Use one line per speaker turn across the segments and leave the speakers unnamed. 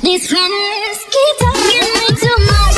These friends keep talking way too much.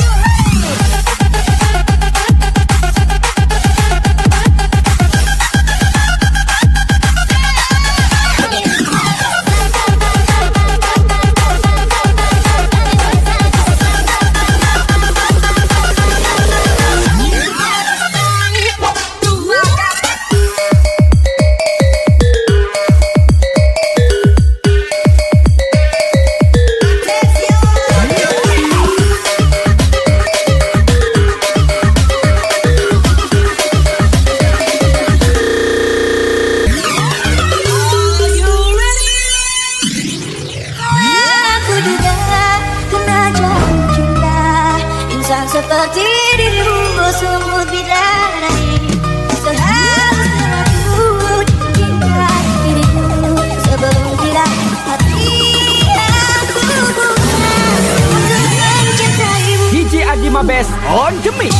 Seperti dirimu sungguh bidadari, seharusnya aku cinta dirimu sebelum tidak hati aku buka untuk mencintaimu.
DJ Adi Mabes on the mix.